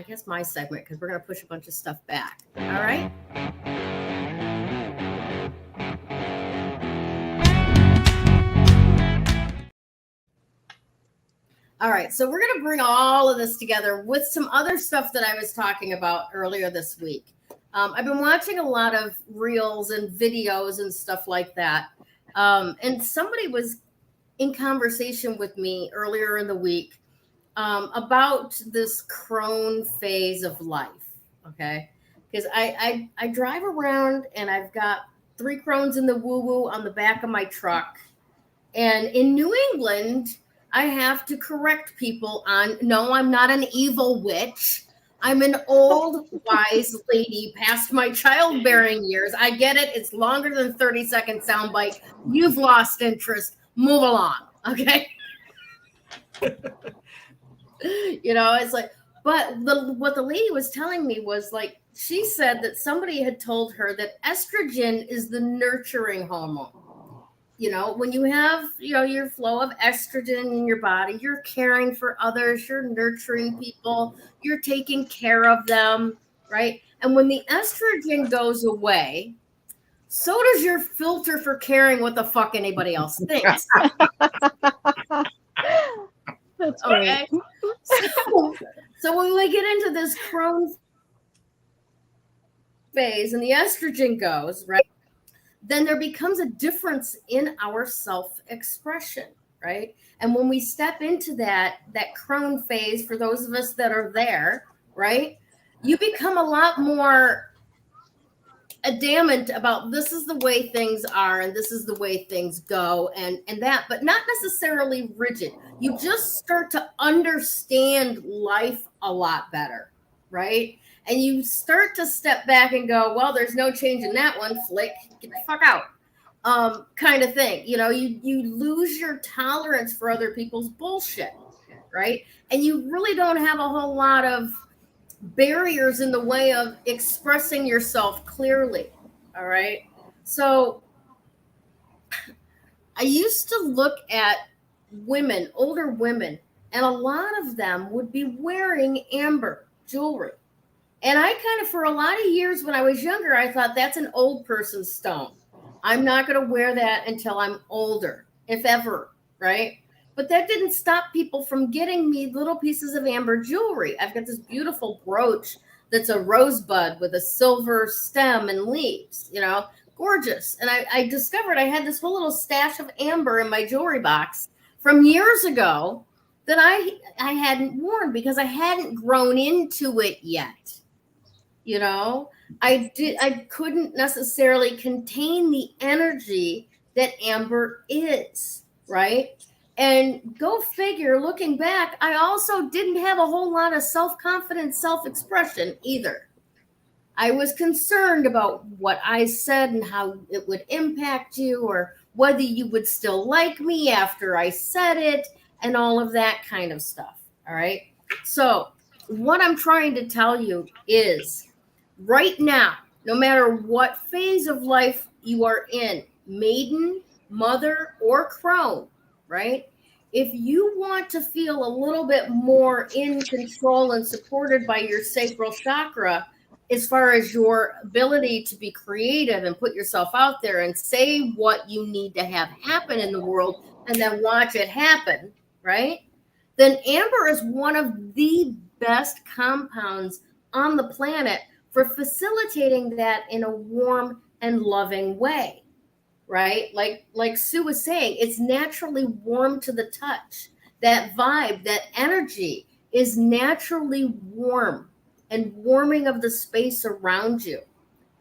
guess, my segment, because we're going to push a bunch of stuff back. All right? All right, so we're going to bring all of this together with some other stuff that I was talking about earlier this week. I've been watching a lot of reels and videos and stuff like that. And somebody was in conversation with me earlier in the week about this crone phase of life, okay? Because I drive around and I've got 3 crones in the woo-woo on the back of my truck. And in New England, I have to correct people on, no, I'm not an evil witch. I'm an old, wise lady past my childbearing years. I get it. It's longer than 30-second soundbite. You've lost interest. Move along. Okay. It's like, but what the lady was telling me was like, she said that somebody had told her that estrogen is the nurturing hormone. When you have, your flow of estrogen in your body, you're caring for others, you're nurturing people, you're taking care of them, right? And when the estrogen goes away, so does your filter for caring what the fuck anybody else thinks. That's okay. So when we get into this crone phase and the estrogen goes, right, then there becomes a difference in our self-expression, right? And when we step into that crone phase, for those of us that are there, right, you become a lot more adamant about this is the way things are and this is the way things go and that, but not necessarily rigid. You just start to understand life a lot better, right? And you start to step back and go, well, there's no change in that one, flick, get the fuck out, kind of thing. You lose your tolerance for other people's bullshit, right? And you really don't have a whole lot of barriers in the way of expressing yourself clearly, all right? So I used to look at women, older women, and a lot of them would be wearing amber jewelry. And I kind of, for a lot of years when I was younger, I thought that's an old person's stone. I'm not going to wear that until I'm older, if ever, right? But that didn't stop people from getting me little pieces of amber jewelry. I've got this beautiful brooch that's a rosebud with a silver stem and leaves, gorgeous. And I discovered I had this whole little stash of amber in my jewelry box from years ago that I hadn't worn because I hadn't grown into it yet. You know, I couldn't necessarily contain the energy that amber is, right? And go figure, looking back, I also didn't have a whole lot of self-confidence, self-expression either. I was concerned about what I said and how it would impact you, or whether you would still like me after I said it, and all of that kind of stuff. All right. So what I'm trying to tell you is right now, no matter what phase of life you are in, maiden, mother, or crone, right? If you want to feel a little bit more in control and supported by your sacral chakra, as far as your ability to be creative and put yourself out there and say what you need to have happen in the world and then watch it happen, right? Then amber is one of the best compounds on the planet for facilitating that in a warm and loving way, right? Like Sue was saying, it's naturally warm to the touch. That vibe, that energy is naturally warm and warming of the space around you,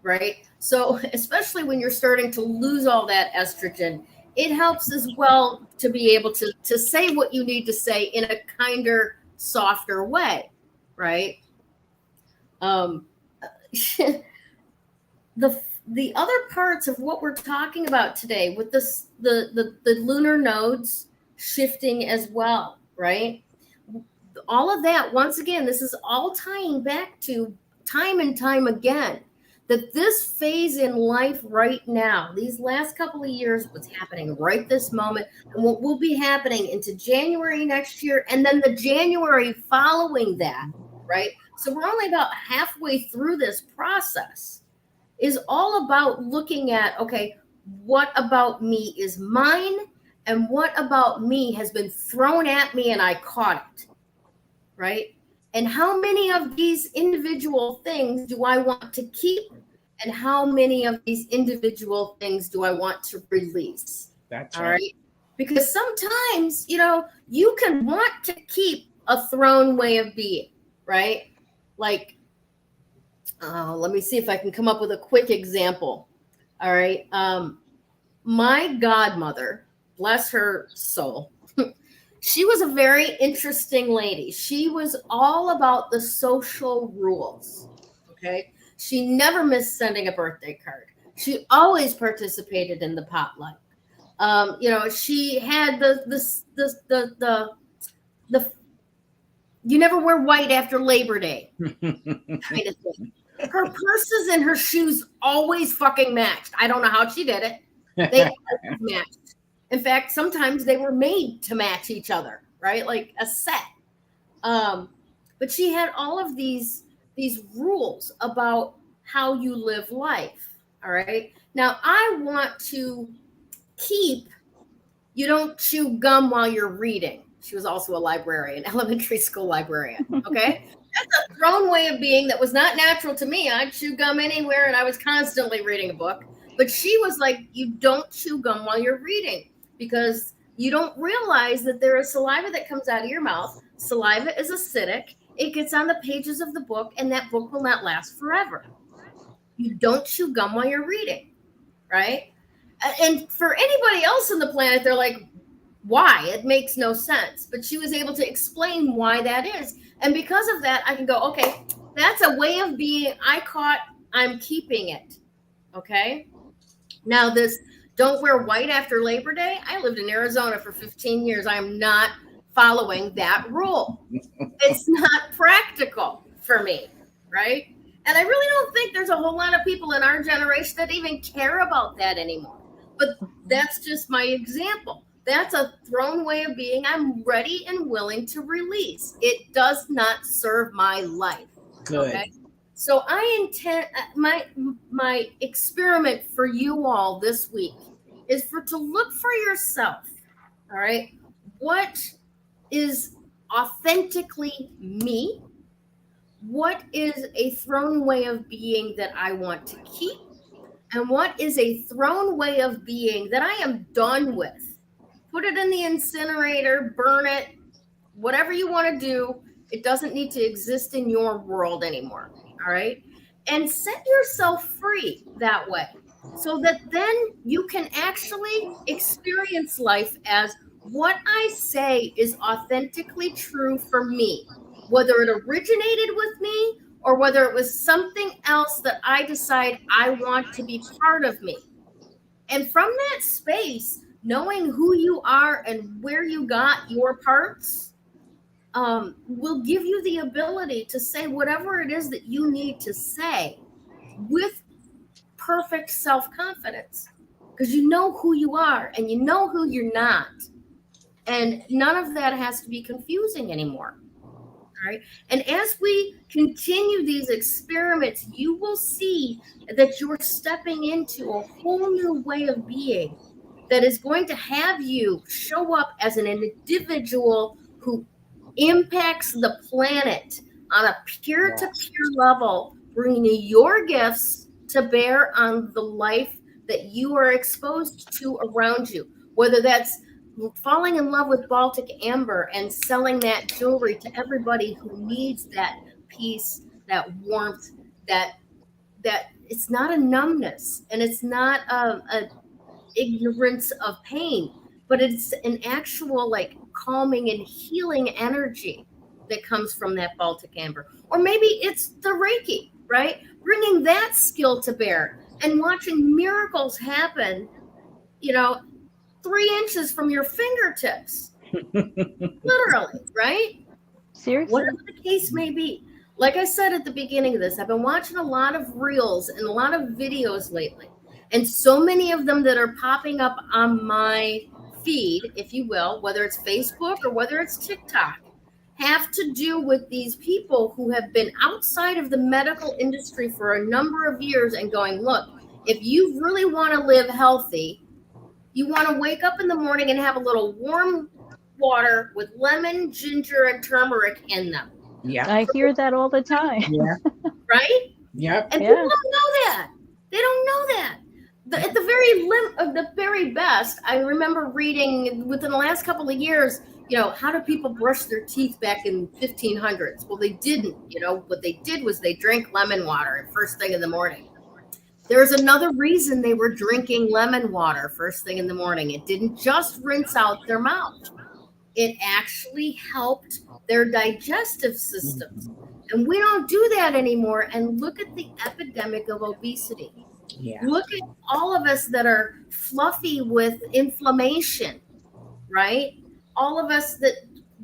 right? So especially when you're starting to lose all that estrogen, it helps as well to be able to say what you need to say in a kinder, softer way, right? The other parts of what we're talking about today with this, the lunar nodes shifting as well, right? All of that, once again, this is all tying back to time and time again, that this phase in life right now, these last couple of years, what's happening right this moment, and what will be happening into January next year, and then the January following that, right? So we're only about halfway through this process, is all about looking at, okay, what about me is mine, and what about me has been thrown at me and I caught it, right? And how many of these individual things do I want to keep? And how many of these individual things do I want to release? That's all right. Because sometimes, you know, you can want to keep a thrown way of being, right? Like, let me see if I can come up with a quick example. All right. My godmother, bless her soul, she was a very interesting lady. She was all about the social rules. Okay. She never missed sending a birthday card. She always participated in the potluck. You know, she had the you never wear white after Labor Day kind of thing. Her purses and her shoes always fucking matched. I don't know how she did it. They always matched. In fact, sometimes they were made to match each other, right? Like a set. But she had all of these rules about how you live life. All right. Now I want to keep, you don't chew gum while you're reading. She was also a librarian, elementary school librarian. Okay. That's a thrown way of being that was not natural to me. I'd chew gum anywhere and I was constantly reading a book. But she was like, you don't chew gum while you're reading because you don't realize that there is saliva that comes out of your mouth. Saliva is acidic. It gets on the pages of the book and that book will not last forever. You don't chew gum while you're reading, right? And for anybody else on the planet, they're like, why? It makes no sense. But she was able to explain why that is. And because of that, I can go, okay, that's a way of being I caught, I'm keeping it. Okay. Now this, don't wear white after Labor Day. I lived in Arizona for 15 years. I am not following that rule. It's not practical for me, right? And I really don't think there's a whole lot of people in our generation that even care about that anymore. But that's just my example. That's a thrown way of being I'm ready and willing to release. It does not serve my life. Good. Okay? So I intend, my experiment for you all this week is to look for yourself, all right? What is authentically me? What is a thrown way of being that I want to keep? And what is a thrown way of being that I am done with? Put it in the incinerator, burn it, whatever you want to do, it doesn't need to exist in your world anymore. All right. And set yourself free that way so that then you can actually experience life as what I say is authentically true for me, whether it originated with me or whether it was something else that I decide I want to be part of me. And from that space, knowing who you are and where you got your parts will give you the ability to say whatever it is that you need to say with perfect self-confidence, because you know who you are and you know who you're not. And none of that has to be confusing anymore. All right. And as we continue these experiments, you will see that you're stepping into a whole new way of being that is going to have you show up as an individual who impacts the planet on a peer-to-peer level, bringing your gifts to bear on the life that you are exposed to around you, whether that's falling in love with Baltic amber and selling that jewelry to everybody who needs that peace, that warmth, that it's not a numbness and it's not a ignorance of pain, but it's an actual like calming and healing energy that comes from that Baltic amber. Or maybe it's the Reiki, right? Bringing that skill to bear and watching miracles happen, 3 inches from your fingertips, literally, right? Seriously? Whatever the case may be. Like I said at the beginning of this, I've been watching a lot of reels and a lot of videos lately. And so many of them that are popping up on my feed, if you will, whether it's Facebook or whether it's TikTok, have to do with these people who have been outside of the medical industry for a number of years and going, look, if you really want to live healthy, you want to wake up in the morning and have a little warm water with lemon, ginger, and turmeric in them. Yeah. I hear that all the time. Yeah. Right? Yep. And people don't know that. They don't know that. At the very best, I remember reading within the last couple of years, how do people brush their teeth back in 1500s? Well, they didn't. What they did was they drank lemon water first thing in the morning. There's another reason they were drinking lemon water first thing in the morning. It didn't just rinse out their mouth. It actually helped their digestive systems. And we don't do that anymore. And look at the epidemic of obesity. Yeah. Look at all of us that are fluffy with inflammation, right? All of us that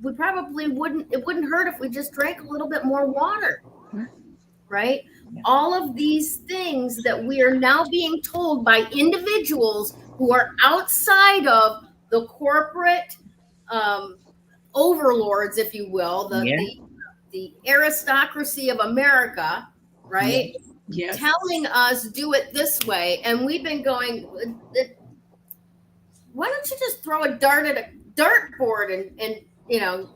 we probably it wouldn't hurt if we just drank a little bit more water, right? Yeah. All of these things that we are now being told by individuals who are outside of the corporate overlords, if you will, the aristocracy of America, right? Yes. Telling us do it this way. And we've been going, why don't you just throw a dart at a dartboard and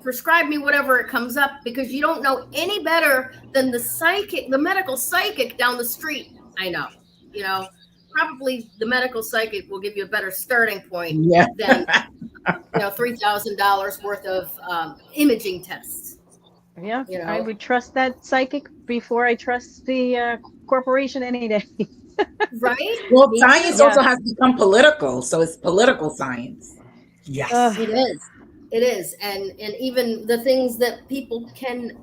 prescribe me whatever it comes up, because you don't know any better than the medical psychic down the street. I know, probably the medical psychic will give you a better starting point than $3,000 worth of imaging tests. Yeah, I would trust that psychic before I trust the corporation any day. Right? Well, science also has become political, so it's political science. Yes, it is. It is, and even the things that people can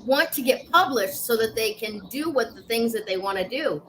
want to get published so that they can do what the things that they want to do.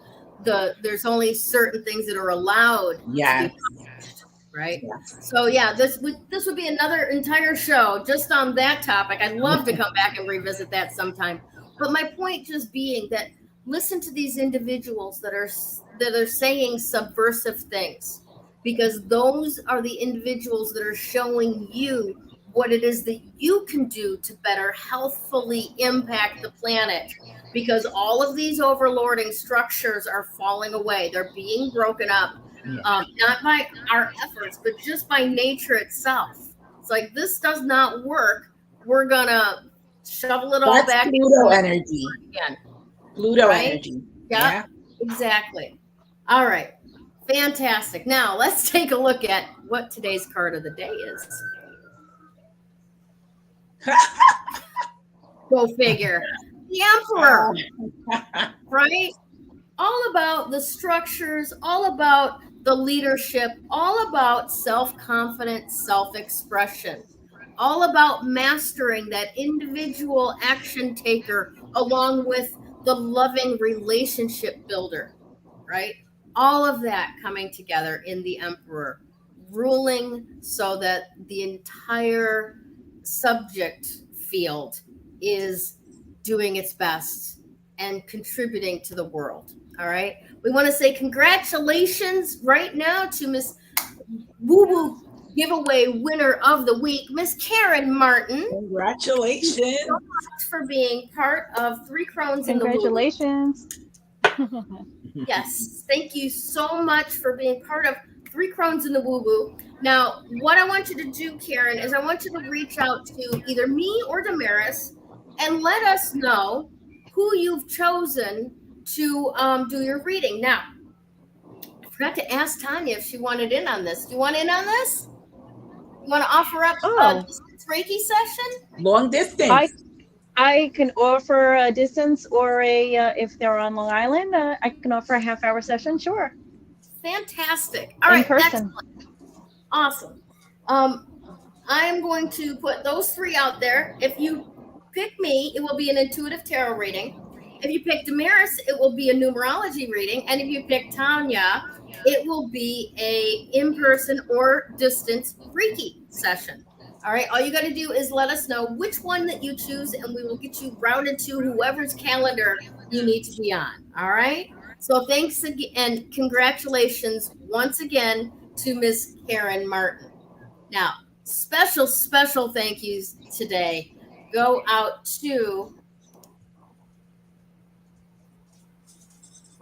There's only certain things that are allowed to be published, right? Yes. So this would be another entire show just on that topic. I'd love to come back and revisit that sometime. But my point just being that listen to these individuals that are saying subversive things, because those are the individuals that are showing you what it is that you can do to better healthfully impact the planet, because all of these overlording structures are falling away. They're being broken up, not by our efforts, but just by nature itself. It's like, this does not work. We're going to shovel it all back. Pluto energy. Again. Pluto energy. Yeah, exactly. All right. Fantastic. Now let's take a look at what today's card of the day is. Go figure. The Emperor, right? All about the structures, all about the leadership, all about self-confidence, self-expression, all about mastering that individual action taker along with the loving relationship builder, right? All of that coming together in the Emperor, ruling so that the entire subject field is doing its best and contributing to the world. All right. We want to say congratulations right now to Miss Woo Woo giveaway winner of the week, Miss Karen Martin. Congratulations. Thank you so much for being part of Three Crones in the Woo. Congratulations. Yes. Thank you so much for being part of Three Crones in the Woo Woo. Now, what I want you to do, Karen, is I want you to reach out to either me or Damaris and let us know who you've chosen to do your reading. Now, I forgot to ask Tanya if she wanted in on this. Do you want in on this? You want to offer up a distance Reiki session? Long distance. I can offer a distance or if they're on Long Island, I can offer a half-hour session. Sure. Fantastic. All right. Person. Excellent. Awesome. I'm going to put those three out there. If you pick me, it will be an intuitive tarot reading. If you pick Damaris, it will be a numerology reading. And if you pick Tanya, it will be a in-person or distance Reiki session. All right. All you got to do is let us know which one that you choose, and we will get you routed to whoever's calendar you need to be on. All right. So thanks again, and congratulations once again to Miss Karen Martin. Now, special thank yous today go out to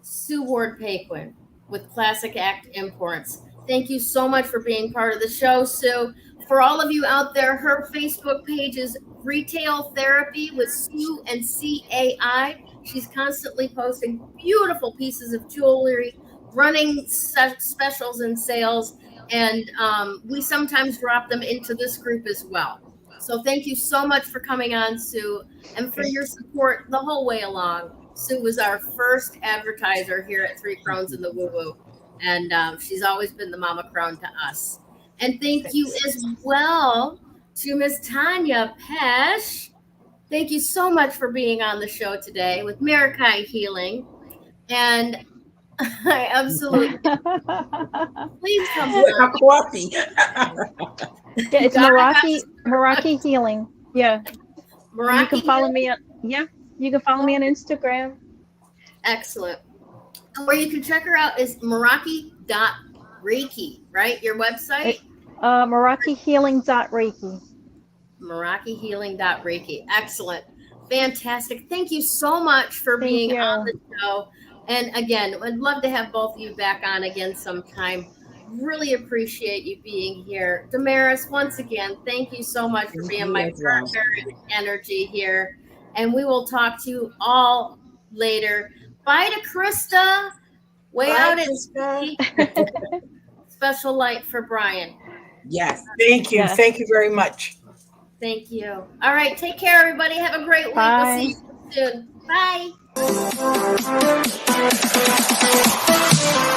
Sue Ward-Paquin with Classic Act Imports. Thank you so much for being part of the show, Sue. For all of you out there, her Facebook page is Retail Therapy with Sue and CAI. She's constantly posting beautiful pieces of jewelry, running specials and sales, and we sometimes drop them into this group as well. So thank you so much for coming on, Sue, and for your support the whole way along. Sue was our first advertiser here at Three Crones in the Woo Woo, and she's always been the mama crone to us. And thank you as well to Miss Tanya Pesh. Thank you so much for being on the show today with Marakai Healing. And I absolutely please come on. Coffee. Yeah, it's Meraki Healing. Yeah. Meraki, you can follow me on you can follow me on Instagram. Excellent. And where you can check her out is Meraki.Reiki, right? Your website? MerakiHealing.Reiki. MerakiHealing.Reiki. Excellent. Fantastic. Thank you so much for being on the show. And again, I'd love to have both of you back on again sometime. Really appreciate you being here. Damaris, once again, thank you so much for being my partner in energy here. And we will talk to you all later. Bye to Krista. Way out at sea. Special light for Brian. Yes. Thank you. Yes. Thank you very much. Thank you. All right. Take care, everybody. Have a great week. Bye. We'll see you soon. Bye.